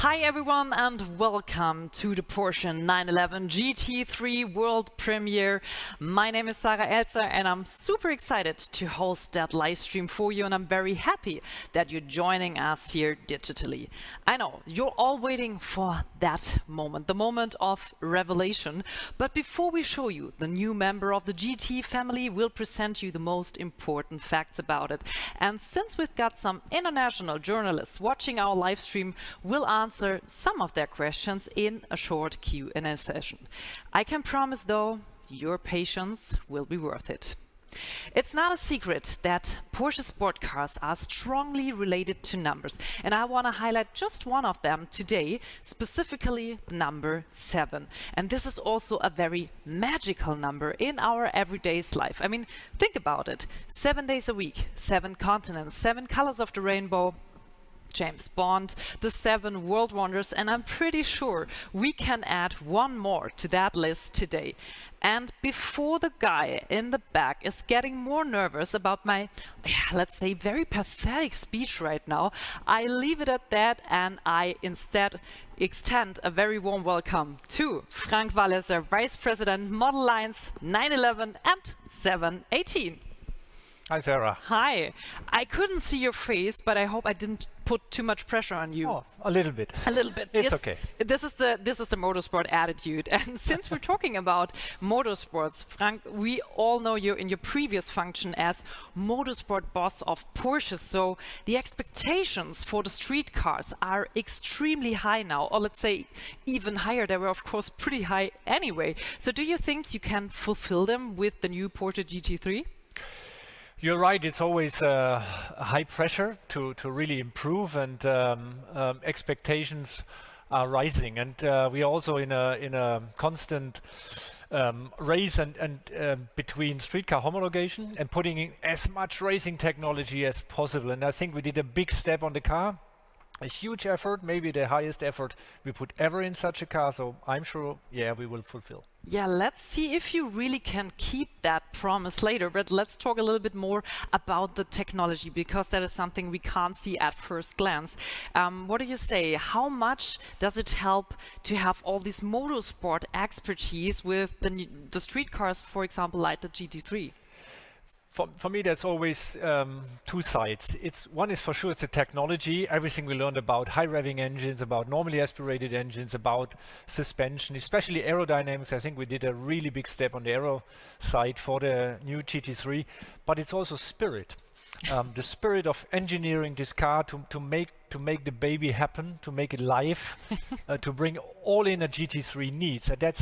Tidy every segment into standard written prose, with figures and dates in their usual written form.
Hi everyone and welcome to the Porsche 911 GT3 World Premiere. My name is Sarah Elzer and I'm super excited to host that live stream for you, and I'm very happy that you're joining us here digitally. I know you're all waiting for that moment, the moment of revelation. But before we show you the new member of the GT family, we'll present you the most important facts about it. And since we've got some international journalists watching our live stream, we'll answer some of their questions in a short Q&A session. I can promise though, your patience will be worth it. It's not a secret that Porsche sport cars are strongly related to numbers, and I want to highlight just one of them today, specifically number 7. And this is also a very magical number in our everyday's life. I mean, think about it. 7 days a week, 7 continents, 7 colors of the rainbow, James Bond, the 7 world wonders, and I'm pretty sure we can add one more to that list today. And before the guy in the back is getting more nervous about my, let's say, very pathetic speech right now, I leave it at that and I instead extend a very warm welcome to Frank Walliser, Vice President, Model Lines 911 and 718. Hi, Sarah. Hi. I couldn't see your face, but I hope I didn't put too much pressure on you. Oh, a little bit. A little bit. It's yes, okay. This is the motorsport attitude. And since we're talking about motorsports, Frank, we all know you in your previous function as motorsport boss of Porsche. So the expectations for the street cars are extremely high now, or let's say even higher. They were, of course, pretty high anyway. So do you think you can fulfill them with the new Porsche GT3? You're right, it's always high pressure to really improve, and expectations are rising. And we are also in a constant race and between street car homologation and putting in as much racing technology as possible. And I think we did a big step on the car, a huge effort, maybe the highest effort we put ever in such a car. So I'm sure, yeah, we will fulfill. Yeah, let's see if you really can keep that promise later, but let's talk a little bit more about the technology, because that is something we can't see at first glance. What do you say? How much does it help to have all this motorsport expertise with the street cars, for example, like the GT3? For me, that's always two sides. One is for sure, it's the technology, everything we learned about high-revving engines, about normally aspirated engines, about suspension, especially aerodynamics. I think we did a really big step on the aero side for the new GT3, but it's also spirit. The spirit of engineering this car to make the baby happen, to make it live, to bring all in a GT3 needs. And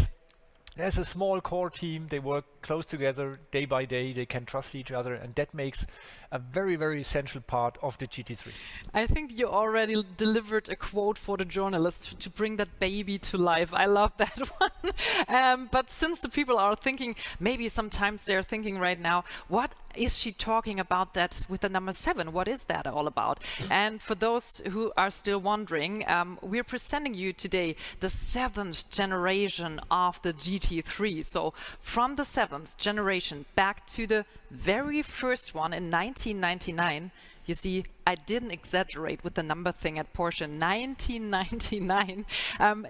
there's a small core team, they work close together day by day, they can trust each other, and that makes a very, very essential part of the GT3. I think you already delivered a quote for the journalists to bring that baby to life. I love that one. But since the people are thinking, maybe sometimes they're thinking right now, what is she talking about that with the number 7? What is that all about? And for those who are still wondering, we're presenting you today the 7th generation of the GT3. So from the 7th generation back to the very first one in 1999. You see, I didn't exaggerate with the number thing at Porsche. 1999.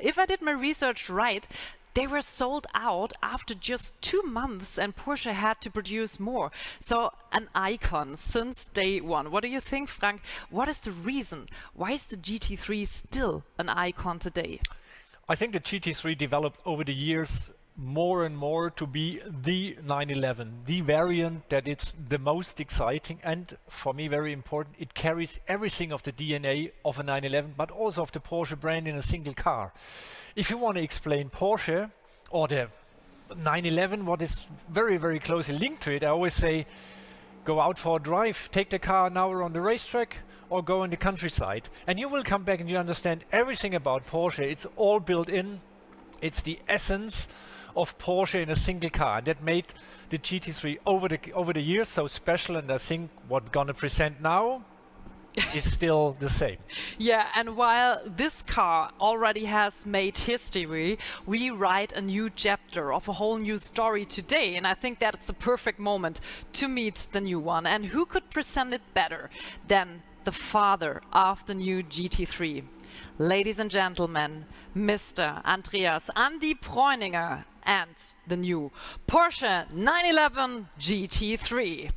If I did my research right, they were sold out after just 2 months, and Porsche had to produce more. So an icon since day one. What do you think, Frank? What is the reason? Why is the GT3 still an icon today? I think the GT3 developed over the years more and more to be the 911, the variant that it's the most exciting, and for me very important, it carries everything of the DNA of a 911, but also of the Porsche brand in a single car. If you want to explain Porsche or the 911, what is very, very closely linked to it, I always say, go out for a drive, take the car an hour on the racetrack, or go in the countryside, and you will come back and you understand everything about Porsche. It's all built in. It's the essence of Porsche in a single car. That made the GT3 over the years so special, and I think what we're gonna present now is still the same. Yeah, and while this car already has made history, we write a new chapter of a whole new story today, and I think that's the perfect moment to meet the new one. And who could present it better than the father of the new GT3. Ladies and gentlemen, Mr. Andreas Andi Preuninger and the new Porsche 911 GT3.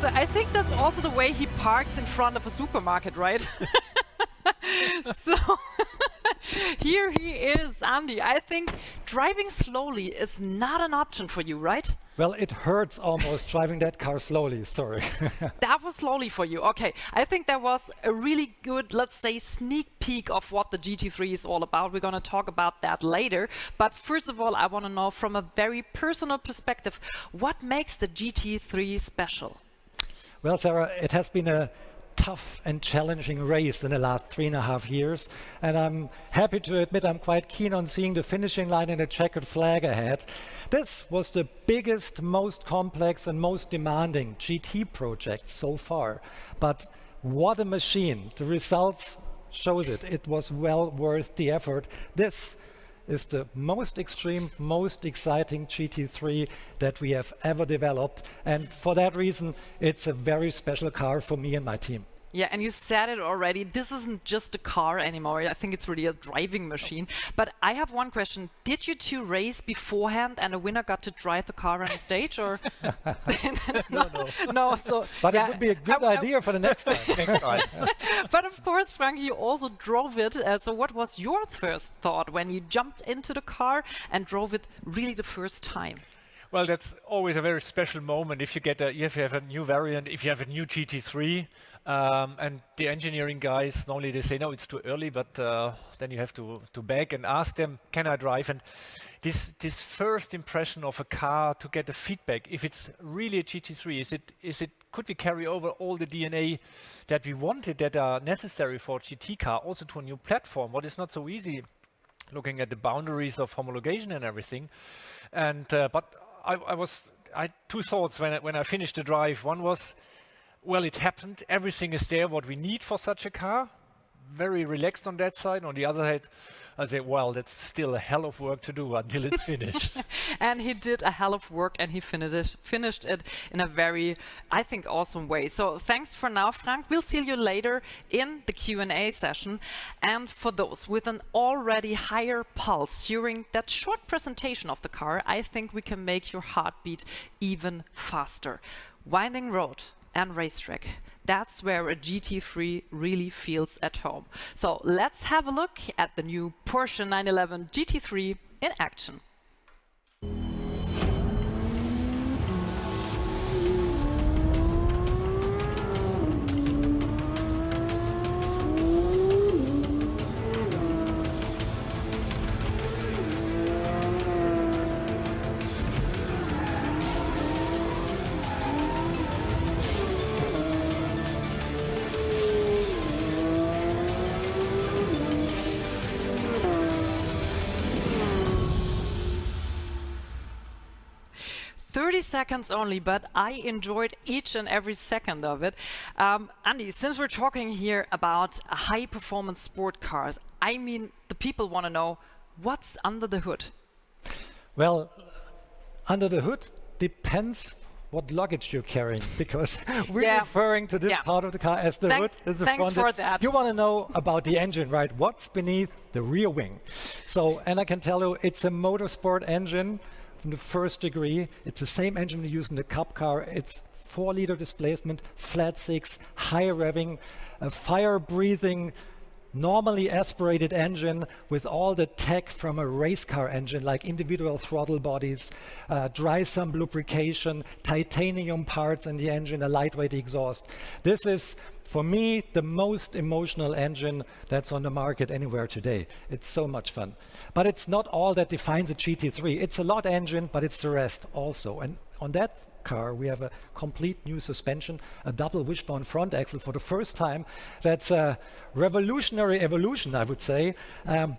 I think that's also the way he parks in front of a supermarket, right? So here he is, Andy. I think driving slowly is not an option for you, right? Well, it hurts almost driving that car slowly, sorry. That was slowly for you. Okay, I think that was a really good, let's say, sneak peek of what the GT3 is all about. We're going to talk about that later. But first of all, I want to know from a very personal perspective, what makes the GT3 special? Well, Sarah, it has been a tough and challenging race in the last 3.5 years. And I'm happy to admit I'm quite keen on seeing the finishing line and the checkered flag ahead. This was the biggest, most complex and most demanding GT project so far. But what a machine. The results shows it. It was well worth the effort. This is the most extreme, most exciting GT3 that we have ever developed. And for that reason, it's a very special car for me and my team. Yeah, and you said it already, this isn't just a car anymore. I think it's really a driving machine. But I have one question. Did you two race beforehand and a winner got to drive the car on the stage? Or no. So, but yeah, it would be a good idea for the next time. Next time. But of course, Frank, you also drove it. So what was your first thought when you jumped into the car and drove it really the first time? Well, that's always a very special moment if you get if you have a new variant, if you have a new GT3. And the engineering guys, normally they say, no, it's too early, but then you have to beg and ask them, can I drive? And this first impression of a car, to get the feedback, if it's really a GT3, could we carry over all the DNA that we wanted, that are necessary for a GT car, also to a new platform? What is not so easy, looking at the boundaries of homologation and everything. And but I had two thoughts when I finished the drive. One was, well, it happened. Everything is there, what we need for such a car. Very relaxed on that side. On the other hand, I say, well, that's still a hell of work to do until it's finished. And he did a hell of work, and he finished it in a very, I think, awesome way. So thanks for now, Frank. We'll see you later in the Q&A session. And for those with an already higher pulse during that short presentation of the car, I think we can make your heartbeat even faster. Winding road and racetrack. That's where a GT3 really feels at home. So let's have a look at the new Porsche 911 GT3 in action. 30 seconds only, but I enjoyed each and every second of it. Andy, since we're talking here about high-performance sport cars, I mean, the people want to know what's under the hood. Well, under the hood depends what luggage you're carrying, because we're referring to this part of the car as the hood. Is the thanks front. for that. You want to know about the engine, right? What's beneath the rear wing? So, and I can tell you, it's a motorsport engine from the first degree. It's the same engine we use in the Cup car. It's 4-liter displacement, flat six, high-revving, a fire-breathing, normally aspirated engine with all the tech from a race car engine, like individual throttle bodies, dry sump lubrication, titanium parts in the engine, a lightweight exhaust. This is, for me, the most emotional engine that's on the market anywhere today. It's so much fun. But it's not all that defines a GT3. It's a lot engine, but it's the rest also. And on that car, we have a complete new suspension, a double wishbone front axle for the first time. That's a revolutionary evolution, I would say.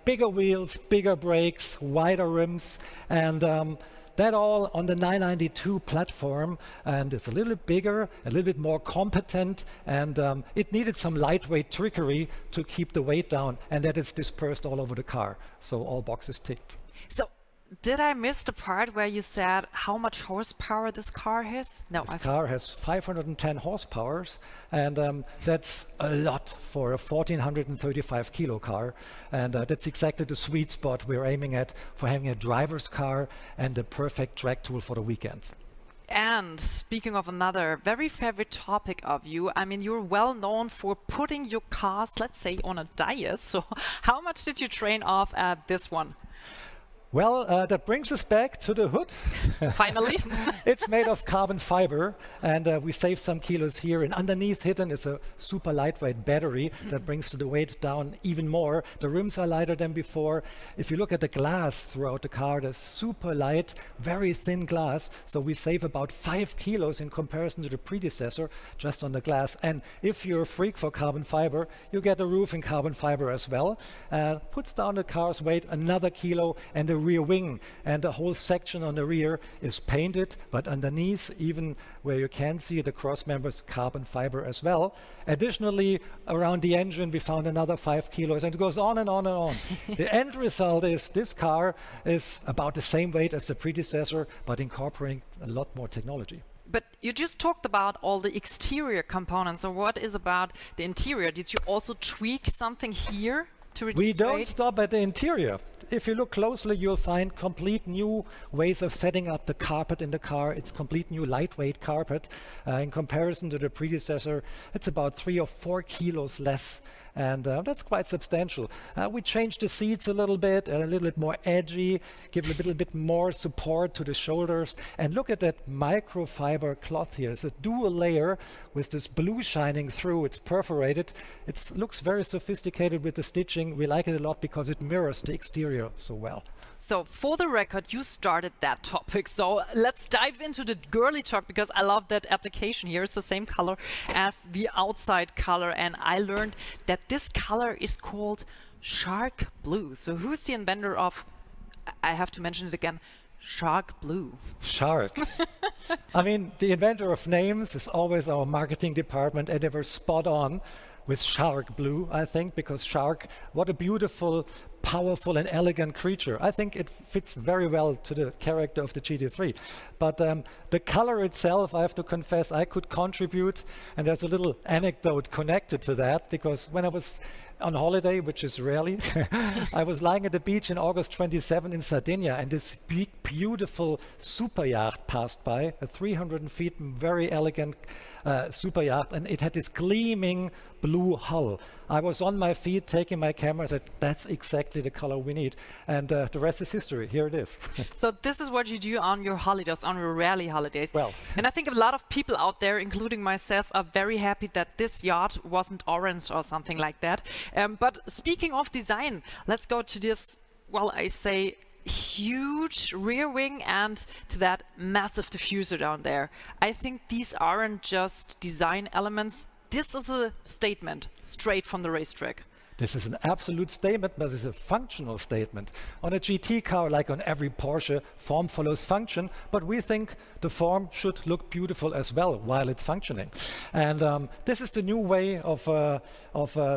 Bigger wheels, bigger brakes, wider rims, and that all on the 992 platform, and it's a little bit bigger, a little bit more competent, and it needed some lightweight trickery to keep the weight down, and that is dispersed all over the car. So all boxes ticked. So did I miss the part where you said how much horsepower this car has? No, This car has 510 horsepower, and that's a lot for a 1435 kilo car, and that's exactly the sweet spot we're aiming at for having a driver's car and the perfect track tool for the weekend. And speaking of another very favorite topic of you, I mean, you're well known for putting your cars, let's say, on a diet. So how much did you train off at this one? Well, that brings us back to the hood. Finally. It's made of carbon fiber, and we save some kilos here. And underneath hidden is a super lightweight battery that brings the weight down even more. The rims are lighter than before. If you look at the glass throughout the car, there's super light, very thin glass. So we save about 5 kilos in comparison to the predecessor just on the glass. And if you're a freak for carbon fiber, you get a roof in carbon fiber as well. Puts down the car's weight another kilo, and the rear wing and the whole section on the rear is painted, but underneath, even where you can see the cross members, carbon fiber as well. Additionally, around the engine we found another 5 kilos, and it goes on and on and on. The end result is this car is about the same weight as the predecessor, but incorporating a lot more technology. But you just talked about all the exterior components. So what is about the interior? Did you also tweak something here to reduce We don't weight? stop at the interior. If you look closely, you'll find complete new ways of setting up the carpet in the car. It's complete new lightweight carpet. In comparison to the predecessor, it's about 3 or 4 kilos less, and that's quite substantial. We changed the seats a little bit more edgy, give a little bit more support to the shoulders. And look at that microfiber cloth here. It's a dual layer with this blue shining through. It's perforated. It looks very sophisticated with the stitching. We like it a lot because it mirrors the exterior so well. So for the record, you started that topic. So let's dive into the girly talk, because I love that application here. It's the same color as the outside color. And I learned that this color is called shark blue. So who's the inventor of, I have to mention it again, shark blue? Shark. I mean, the inventor of names is always our marketing department, and they were spot on with shark blue, I think, because shark, what a beautiful, powerful and elegant creature. I think it fits very well to the character of the GT3. But the color itself, I have to confess, I could contribute, and there's a little anecdote connected to that, because when I was on holiday, which is rarely, I was lying at the beach in August 27 in Sardinia, and this big, beautiful super yacht passed by, a 300 feet, very elegant super yacht, and it had this gleaming blue hull. I was on my feet taking my camera, said, that's exactly the color we need. And the rest is history. Here it is. So this is what you do on your holidays, on your rally holidays. Well. And I think a lot of people out there, including myself, are very happy that this yacht wasn't orange or something like that. But speaking of design, let's go to this, well, I say huge rear wing and to that massive diffuser down there. I think these aren't just design elements. This is a statement straight from the racetrack. This is an absolute statement, but it's a functional statement. On a GT car, like on every Porsche, form follows function, but we think the form should look beautiful as well while it's functioning. And this is the new way of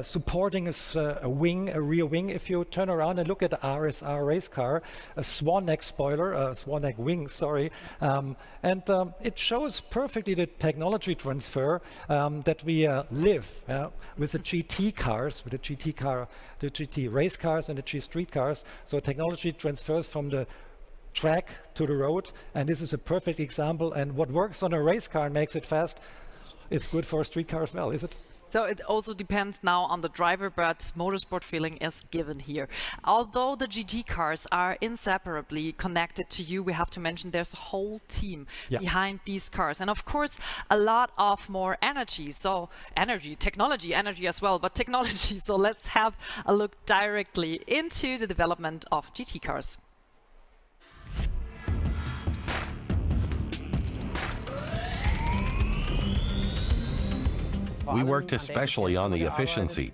supporting a wing, a rear wing. If you turn around and look at the RSR race car, a swan neck spoiler, a swan neck wing, sorry, it shows perfectly the technology transfer that we live with the GT cars, with the GT race cars and the G street cars. So technology transfers from the track to the road, and this is a perfect example. And what works on a race car and makes it fast, it's good for a street car as well, is it? So it also depends now on the driver, but motorsport feeling is given here. Although the GT cars are inseparably connected to you, we have to mention there's a whole team behind these cars. And of course, a lot of more energy. So technology as well, but technology. So let's have a look directly into the development of GT cars. We worked especially on the efficiency.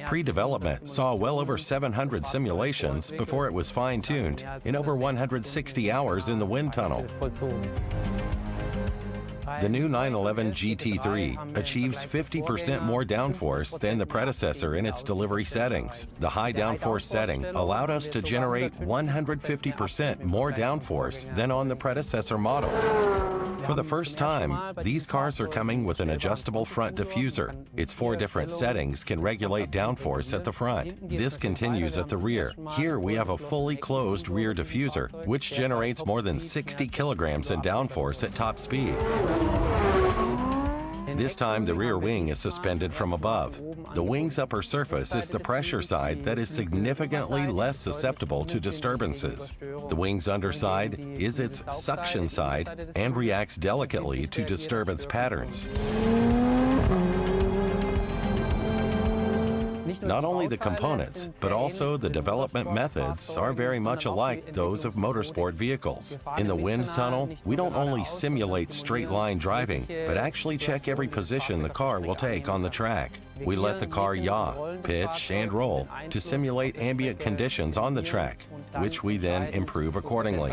Pre-development saw well over 700 simulations before it was fine-tuned in over 160 hours in the wind tunnel. The new 911 GT3 achieves 50% more downforce than the predecessor in its delivery settings. The high downforce setting allowed us to generate 150% more downforce than on the predecessor model. For the first time, these cars are coming with an adjustable front diffuser. Its 4 different settings can regulate downforce at the front. This continues at the rear. Here we have a fully closed rear diffuser, which generates more than 60 kilograms in downforce at top speed. This time the rear wing is suspended from above. The wing's upper surface is the pressure side that is significantly less susceptible to disturbances. The wing's underside is its suction side and reacts delicately to disturbance patterns. Not only the components, but also the development methods are very much alike those of motorsport vehicles. In the wind tunnel, we don't only simulate straight-line driving, but actually check every position the car will take on the track. We let the car yaw, pitch, and roll to simulate ambient conditions on the track, which we then improve accordingly.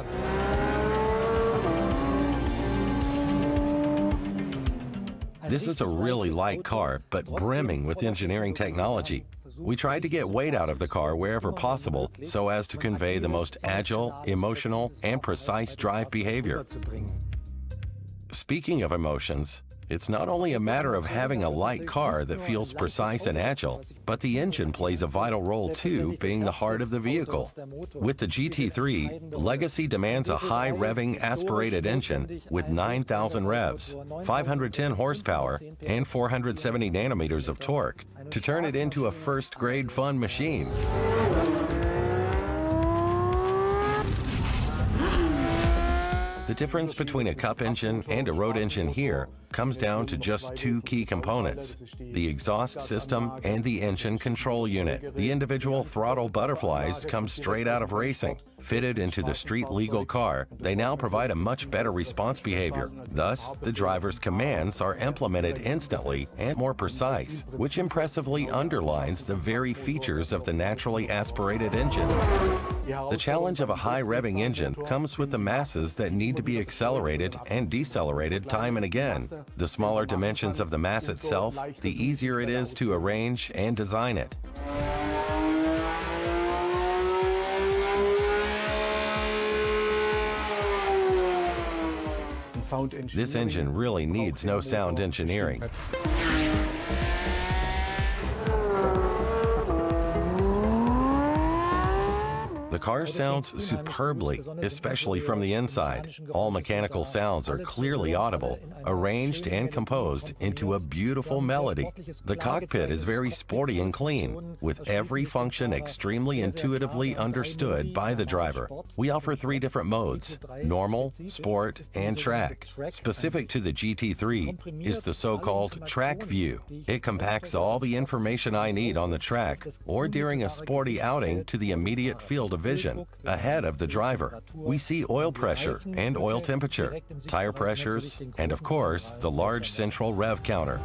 This is a really light car, but brimming with engineering technology. We tried to get weight out of the car wherever possible so as to convey the most agile, emotional, and precise drive behavior. Speaking of emotions, it's not only a matter of having a light car that feels precise and agile, but the engine plays a vital role too, being the heart of the vehicle. With the GT3, Legacy demands a high-revving aspirated engine with 9,000 revs, 510 horsepower, and 470 nanometers of torque to turn it into a first-grade fun machine. The difference between a Cup engine and a road engine here comes down to just 2 key components: the exhaust system and the engine control unit. The individual throttle butterflies come straight out of racing. Fitted into the street-legal car, they now provide a much better response behavior. Thus, the driver's commands are implemented instantly and more precise, which impressively underlines the very features of the naturally aspirated engine. The challenge of a high-revving engine comes with the masses that need to be accelerated and decelerated time and again. The smaller dimensions of the mass itself, the easier it is to arrange and design it. This engine really needs no sound engineering. The car sounds superbly, especially from the inside. All mechanical sounds are clearly audible, arranged and composed into a beautiful melody. The cockpit is very sporty and clean, with every function extremely intuitively understood by the driver. We offer 3 different modes: normal, sport, and track. Specific to the GT3 is the so-called track view. It compacts all the information I need on the track or during a sporty outing to the immediate field of vision, ahead of the driver. We see oil pressure and oil temperature, tire pressures, and of course, the large central rev counter.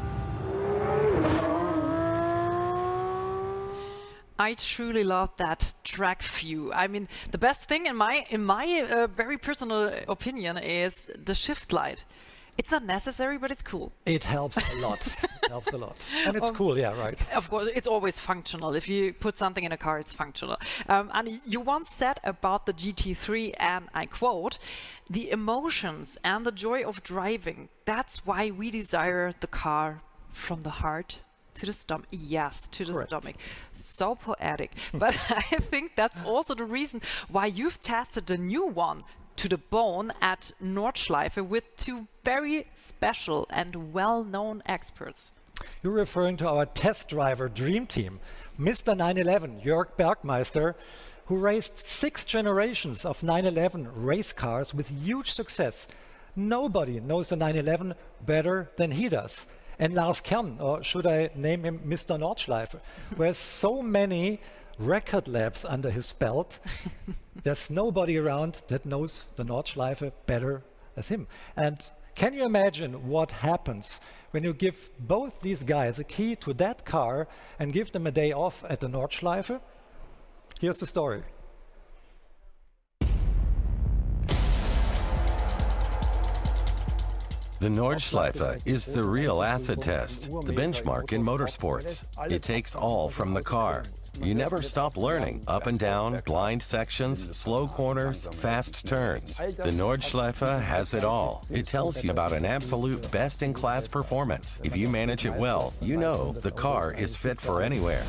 I truly love that track view. I mean, the best thing in my very personal opinion is the shift light. It's not necessary, but it's cool. It helps a lot. It helps a lot. And it's cool, yeah, right. Of course, it's always functional. If you put something in a car, it's functional. And you once said about the GT3, and I quote, "The emotions and the joy of driving, that's why we desire the car from the heart to the stomach." Yes, to the stomach. So poetic. But I think that's also the reason why you've tested the new one to the bone at Nordschleife with 2 very special and well-known experts. You're referring to our test driver dream team, Mr. 911, Jörg Bergmeister, who raced 6 generations of 911 race cars with huge success. Nobody knows the 911 better than he does. And Lars Kern, or should I name him Mr. Nordschleife, who has so many record laps under his belt. There's nobody around that knows the Nordschleife better as him. And Can you imagine what happens when you give both these guys a key to that car and give them a day off at the Nordschleife? Here's the story. The Nordschleife is the real acid test, the benchmark in motorsports. It takes all from the car. You never stop learning. Up and down, blind sections, slow corners, fast turns. The Nordschleife has it all. It tells you about an absolute best-in-class performance. If you manage it well, you know the car is fit for anywhere.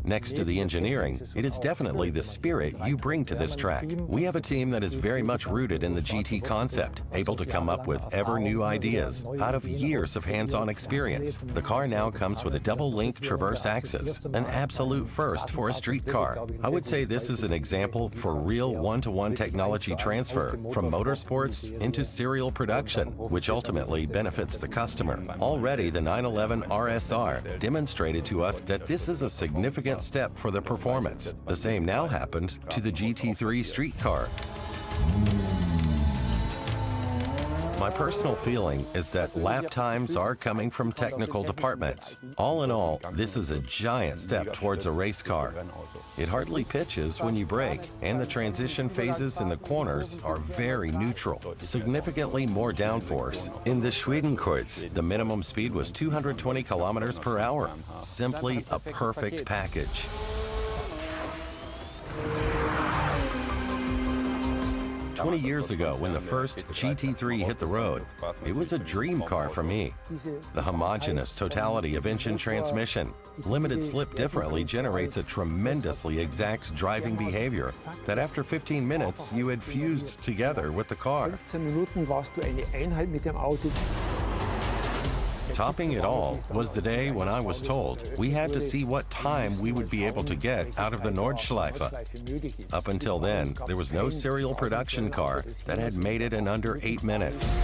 Next to the engineering, it is definitely the spirit you bring to this track. We have a team that is very much rooted in the GT concept, able to come up with ever new ideas out of years of hands-on experience. The car now comes with a double-link traverse axis, an absolute first for a street car. I would say this is an example for real one-to-one technology transfer from motorsports into serial production, which ultimately benefits the customer. Already, the 911 RSR demonstrated to us that this is a significant step for the performance. The same now happened to the GT3 street car. My personal feeling is that lap times are coming from technical departments. All in all, this is a giant step towards a race car. It hardly pitches when you brake, and the transition phases in the corners are very neutral. Significantly more downforce. In the Schwedenkreuz, the minimum speed was 220 kilometers per hour. Simply a perfect package. "20 years ago, when the first GT3 hit the road, it was a dream car for me. The homogeneous totality of engine transmission, limited slip differently generates a tremendously exact driving behavior that after 15 minutes you had fused together with the car. Topping it all was the day when I was told we had to see what time we would be able to get out of the Nordschleife. Up until then, there was no serial production car that had made it in under 8 minutes.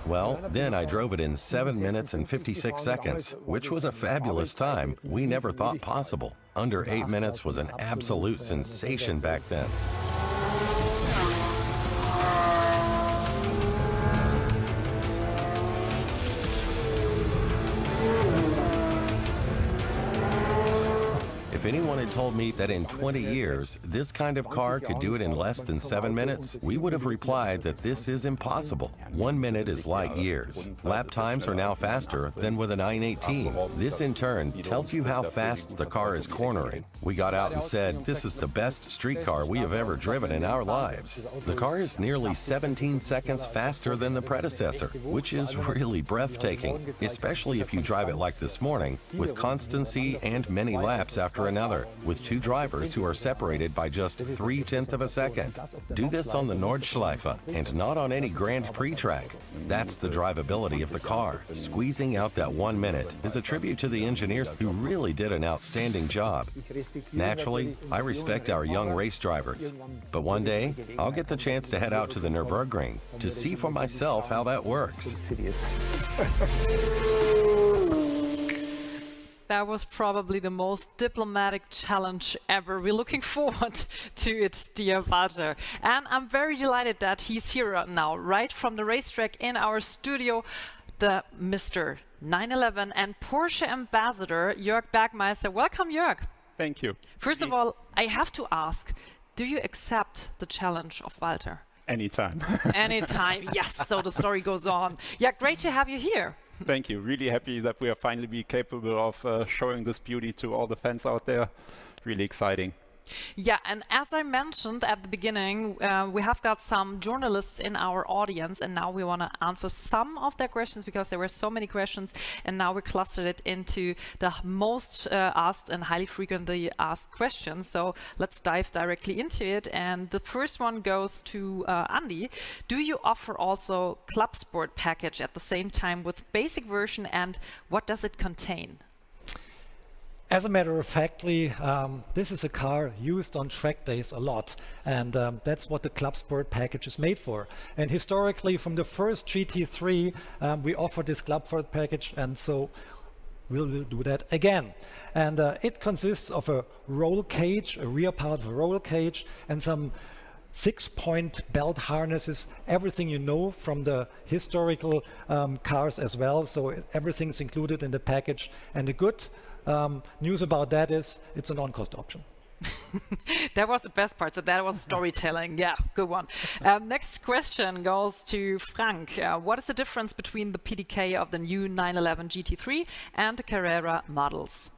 Well, then I drove it in 7 minutes and 56 seconds, which was a fabulous time we never thought possible. Under 8 minutes was an absolute sensation back then. If anyone had told me that in 20 years this kind of car could do it in less than 7 minutes, we would have replied that this is impossible. 1 minute is light years. Lap times are now faster than with a 918. This in turn tells you how fast the car is cornering. We got out and said, this is the best street car we have ever driven in our lives. The car is nearly 17 seconds faster than the predecessor, which is really breathtaking, especially if you drive it like this morning, with constancy and many laps after another, with two drivers who are separated by just 3/10 of a second. Do this on the Nordschleife and not on any Grand Prix track. That's the drivability of the car. Squeezing out that 1 minute is a tribute to the engineers who really did an outstanding job. Naturally, I respect our young race drivers, but one day I'll get the chance to head out to the Nürburgring to see for myself how that works. That was probably the most diplomatic challenge ever. We're looking forward to it, dear Walter. And I'm very delighted that he's here now, right from the racetrack in our studio, the Mr. 911 and Porsche ambassador, Jörg Bergmeister. Welcome, Jörg. Thank you. First of all, I have to ask, do you accept the challenge of Walter? Anytime. Anytime, yes. So the story goes on. Yeah, great to have you here. Thank you. Really happy that we are finally be capable of showing this beauty to all the fans out there. Really exciting. Yeah, and as I mentioned at the beginning, we have got some journalists in our audience, and now we want to answer some of their questions because there were so many questions, and now we clustered it into the most asked and highly frequently asked questions. So let's dive directly into it. And the first one goes to Andy. Do you offer also Club Sport package at the same time with basic version, and what does it contain? As a matter of factly, this is a car used on track days a lot, and that's what the Club Sport package is made for. And historically, from the first GT3, we offered this Club Sport package, and so will do that again. And it consists of a roll cage, a rear part of a roll cage, and some 6-point belt harnesses, everything you know from the historical cars as well. So everything's included in the package. And the good news about that is it's a non-cost option. That was the best part. So that was storytelling. Yeah, good one. Next question goes to Frank. What is the difference between the PDK of the new 911 GT3 and the Carrera models?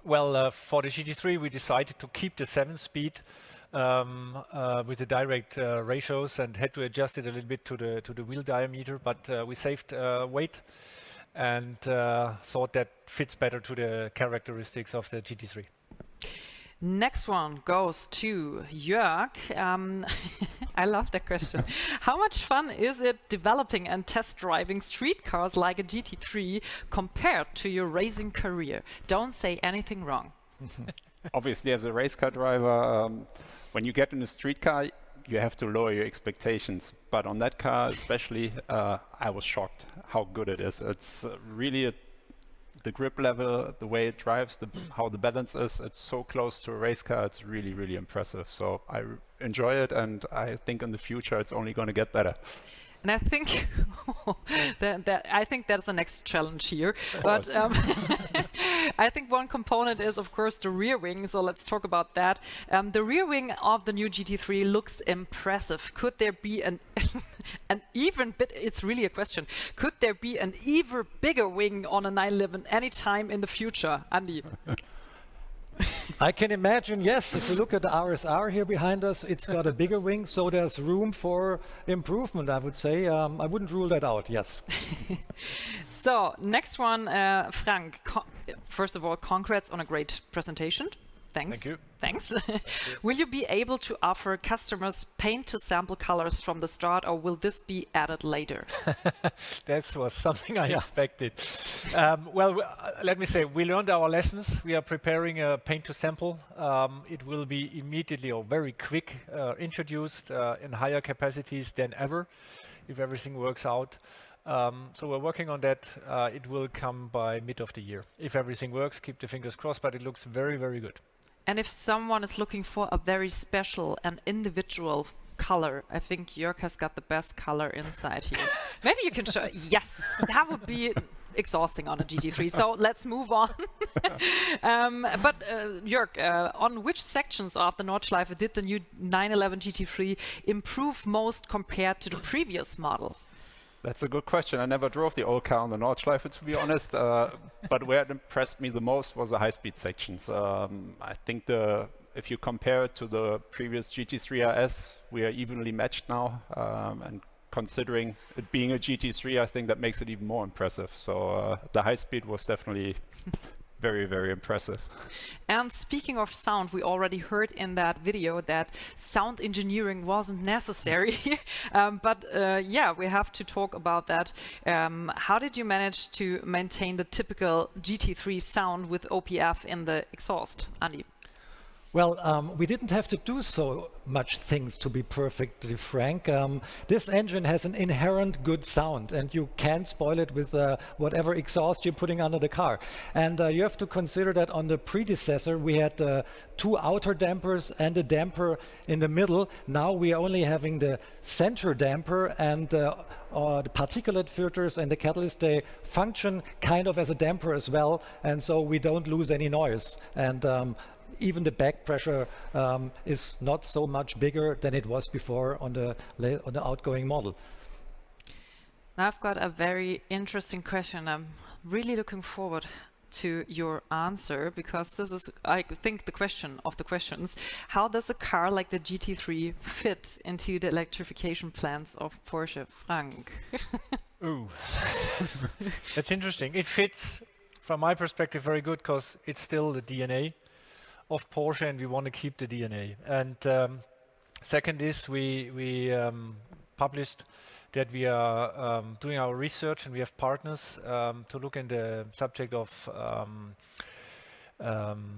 Well, for the GT3, we decided to keep the 7-speed with the direct ratios and had to adjust it a little bit to the wheel diameter, but we saved weight and thought that fits better to the characteristics of the GT3. Next one goes to Jörg. I love that question. How much fun is it developing and test driving street cars like a GT3 compared to your racing career? Don't say anything wrong. Obviously, as a race car driver, when you get in a street car, you have to lower your expectations. But on that car especially, I was shocked how good it is. It's really the grip level, the way it drives, how the balance is, it's so close to a race car. It's really, really impressive. So I enjoy it, and I think in the future it's only going to get better. And I think I think that's the next challenge here. But I think one component is, of course, the rear wing. So let's talk about that. The rear wing of the new GT3 looks impressive. Could there be an even bit? It's really a question. Could there be an even bigger wing on a 911 anytime in the future, Andy? I can imagine, yes. If you look at the RSR here behind us, it's got a bigger wing, so there's room for improvement, I would say. I wouldn't rule that out, yes. So, next one, Frank. First of all, congrats on a great presentation. Thanks. Thank you. Thanks. Will you be able to offer customers paint to sample colors from the start, or will this be added later? That was something I expected. Well, let me say, we learned our lessons. We are preparing a paint to sample. It will be immediately or very quick introduced in higher capacities than ever, if everything works out. So we're working on that. It will come by mid of the year. If everything works, keep the fingers crossed, but it looks very, very good. And if someone is looking for a very special and individual color, I think Jörg has got the best color inside here. Maybe you can show. Yes, that would be exhausting on a GT3. So let's move on. But Jörg, on which sections of the Nordschleife did the new 911 GT3 improve most compared to the previous model? That's a good question. I never drove the old car on the Nordschleife, to be honest. But where it impressed me the most was the high-speed sections. I think if you compare it to the previous GT3 RS, we are evenly matched now. And considering it being a GT3, I think that makes it even more impressive. So the high speed was definitely very, very impressive. And speaking of sound, we already heard in that video that sound engineering wasn't necessary. But yeah, we have to talk about that. How did you manage to maintain the typical GT3 sound with OPF in the exhaust, Andy? Well, we didn't have to do so much things, to be perfectly frank. This engine has an inherent good sound, and you can't spoil it with whatever exhaust you're putting under the car. And you have to consider that on the predecessor, we had 2 outer dampers and a damper in the middle. Now we are only having the center damper, and the particulate filters and the catalyst, they function kind of as a damper as well, and so we don't lose any noise. And even the back pressure is not so much bigger than it was before on the outgoing model. Now I've got a very interesting question. I'm really looking forward to your answer, because this is, I think, the question of the questions. How does a car like the GT3 fit into the electrification plans of Porsche? Frank. Ooh, that's interesting. It fits, from my perspective, very good, because it's still the DNA of Porsche, and we want to keep the DNA. And second is we published that we are doing our research, and we have partners to look in the subject of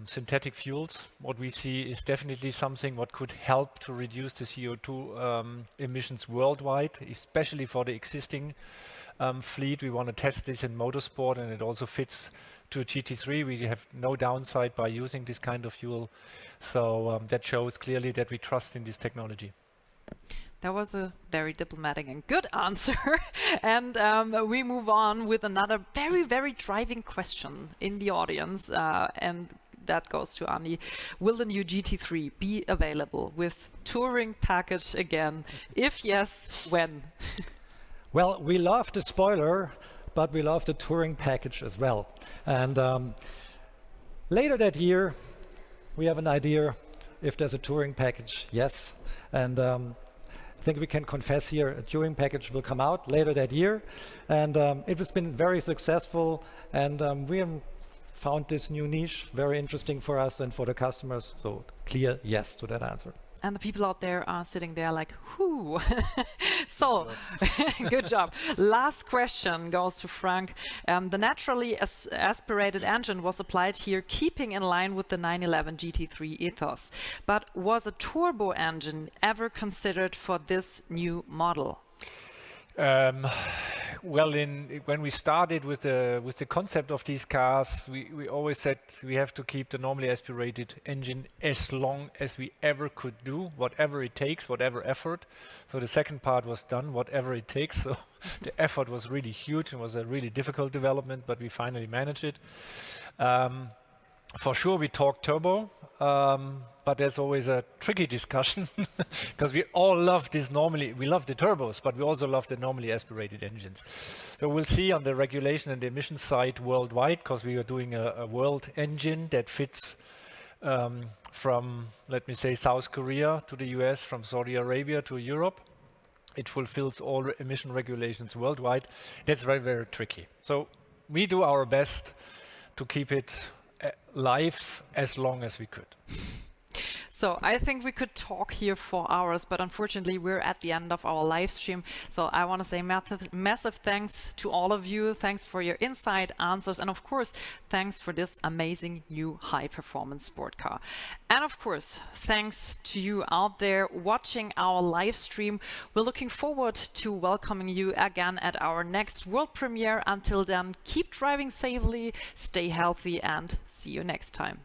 synthetic fuels. What we see is definitely something what could help to reduce the CO2 emissions worldwide, especially for the existing fleet. We want to test this in motorsport, and it also fits to GT3. We have no downside by using this kind of fuel. So that shows clearly that we trust in this technology. That was a very diplomatic and good answer. And we move on with another very, very driving question in the audience. And that goes to Anni. Will the new GT3 be available with touring package again? If yes, when? Well, we love the spoiler, but we love the touring package as well. And later that year, we have an idea if there's a touring package, yes. And I think we can confess here, a touring package will come out later that year. And it has been very successful. And we have found this new niche very interesting for us and for the customers. So clear yes to that answer. And the people out there are sitting there like, whoo. So, good job. Last question goes to Frank. The naturally aspirated engine was applied here, keeping in line with the 911 GT3 ethos. But was a turbo engine ever considered for this new model? Well, when we started with the concept of these cars, we always said we have to keep the normally aspirated engine as long as we ever could do, whatever it takes, whatever effort. So the second part was done, whatever it takes. So the effort was really huge and was a really difficult development, but we finally managed it. For sure, we talk turbo, but there's always a tricky discussion because we all love this normally. We love the turbos, but we also love the normally aspirated engines. So we'll see on the regulation and the emission side worldwide, because we are doing a world engine that fits from, let me say, South Korea to the US, from Saudi Arabia to Europe. It fulfills all emission regulations worldwide. That's very, very tricky. So we do our best to keep it live as long as we could. So I think we could talk here for hours, but unfortunately we're at the end of our live stream. So I want to say massive thanks to all of you. Thanks for your insight, answers, and of course, thanks for this amazing new high-performance sport car. And of course, thanks to you out there watching our live stream. We're looking forward to welcoming you again at our next world premiere. Until then, keep driving safely, stay healthy, and see you next time.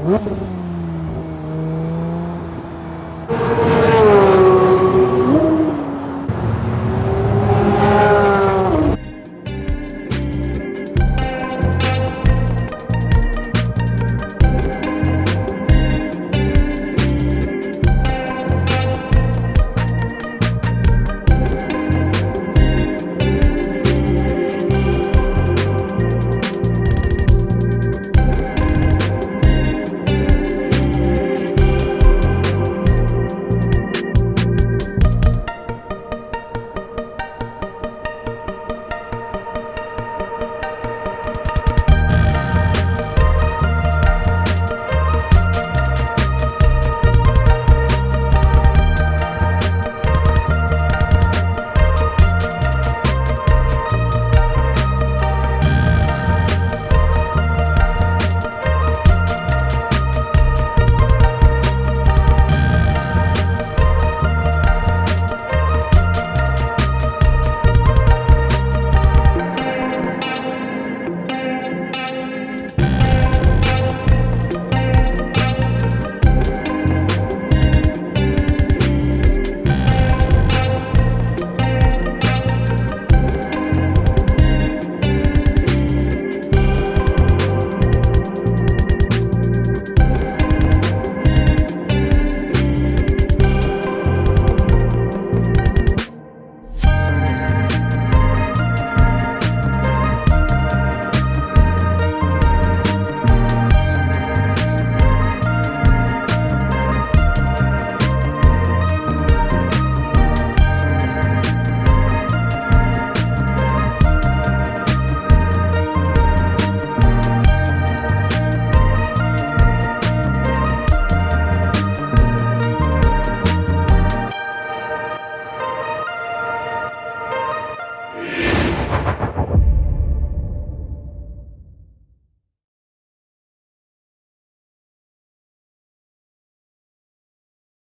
Whoop.